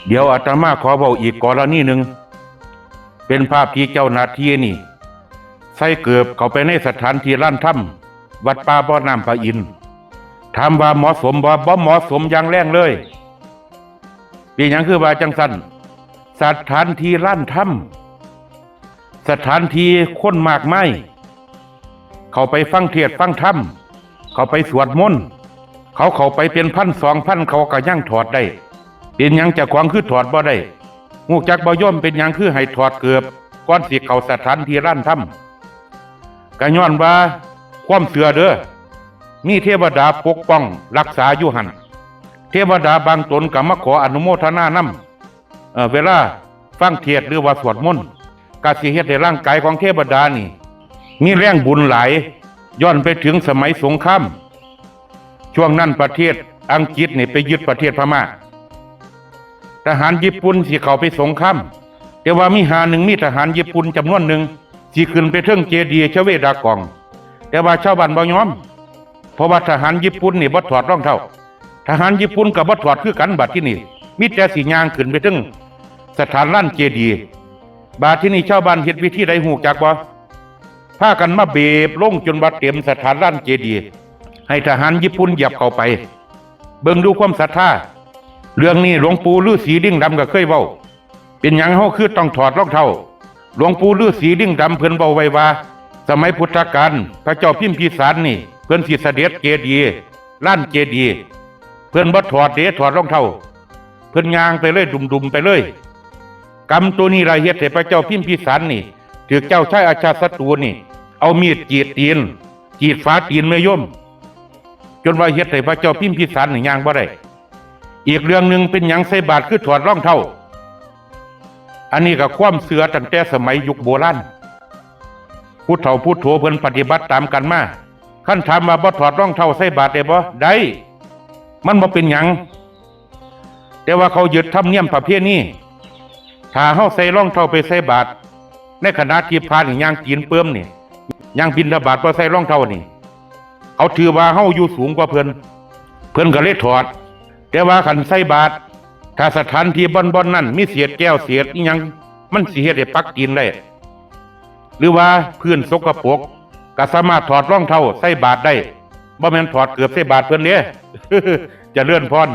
เดี๋ยวอาตมาขอเว้าอีกกรณีหนึ่งเป็นภาพที่เจ้าหน้าที่นี่ใส่เกือบเข้าไปในสถานที่ลั่นถ้ำวัดป่าบ่อน้ำพระอินทร์ถามว่าเหมาะสมบ่เหมาะสมอย่างแรงเลยเป็นหยังคือว่าจังซั่นสถานที่ลั่นถ้ำสถานที่คนมากมายเข้าไปฟังเทศน์ฟังธรรมเข้าไปสวดมนต์เขาไปเป็น1,000-2,000เขาก็ยังถอดได้เป็นหยังจะขวางคือถอดบ่ได้ฮู้จักบ่ย่อมเป็นหยังคือให้ถอดเกือบก่อนสิเข้าสถานที่ลั่นถ้ำก็ย้อนว่าความเชื่อเด้อมีเทวดาปกป้องรักษาอยู่หั่นเทวดาบางตนก็มาขออนุโมทนานำเวลาฟังเทศน์หรือว่าสวดมนต์ก็สิเฮ็ดให้ร่างกายของเทวดานี่มีแรงบุญหลายย้อนไปถึงสมัยสงครามช่วงนั้นประเทศอังกฤษนี่ไปยึดประเทศพม่าทหารญี่ปุ่นสิเข้าไปสงครามแต่ว่ามีมีทหารญี่ปุ่นจำนวนหนึ่งสิขึ้นไปเทิงเจดีย์ชเวดากองแต่ว่าชาวบ้านบ่ยอมเพราะว่าทหารญี่ปุ่นนี่บ่ถอดรองเท้าทหารญี่ปุ่นก็บ่ถอดคือกันบัดที่นี่มีแต่สิย่างขึ้นไปถึงสถานลั่นเจดีย์บาดที่นี่ชาวบ้านเฮ็ดวิธีใดฮู้จักบ่พากันมาเบีบลงจนว่าเต็มสถานลั่นเจดีย์ให้ทหารญี่ปุ่นเหยียบเข้าไปเบิ่งดูความศรัทธาเรื่องนี้หลวงปู่ฤาษีลิ่งดำก็เคยเว้าเป็นหยังเฮาคือต้องถอดรองเท้าหลวงปู่ฤาษีลิ่งดำเพิ่นเว้าไว้ว่าสมัยพุทธกาลพระเจ้าพิมพิสารนี่เพิ่นสิเสด็จเจดีย์ลั่นเจดีย์เพิ่นบ่ถอดถอดรองเท้าเพิ่นย่างไปเลยดุมๆไปเลยกรรมตัวนี้ละเฮ็ดให้พระเจ้าพิมพิสารนี่ถูกเจ้าชายอาชาศัตรูนี่เอามีดจีดตีนจีดฝาตีนแม่โยมจนว่าเฮ็ดให้พระเจ้าพิมพิสารนี่ย่างบ่ได้อีกเรื่องหนึ่งเป็นหยังใส่บาตรคือถอดรองเท้าอันนี้ก็ความเชื่อตั้งแต่สมัยยุคโบราณผู้เฒ่าผู้โถเพิ่นปฏิบัติตามกันมาคันถามว่าบ่ถอดรองเท้าใส่บาตรได้บ่ได้มันบ่เป็นหยังแต่ว่าเขายึดธรรมเนียมประเพณีถ้าเฮาใส่รองเท้าไปใส่บาตรในขณะที่พระนี่ย่างกินเปิ้มนี่ย่างบิณฑบาตบ่ใส่รองเท้านี่เขาถือว่าเฮาอยู่สูงกว่าเพิ่นก็เลยถอดแต่ว่าคันใส่บาตรถ้าสถานที่บ่อนนั่นมีเศษแก้วเศษอีหยังมันสิเฮ็ดให้ปักกินได้หรือว่าพื้นสกปรกก็สามารถถอดรองเท้าใส่บาตรได้บ่แม่นถอดเกือบใส่บาตรเพิ่นเด้ จะเลื่อนพร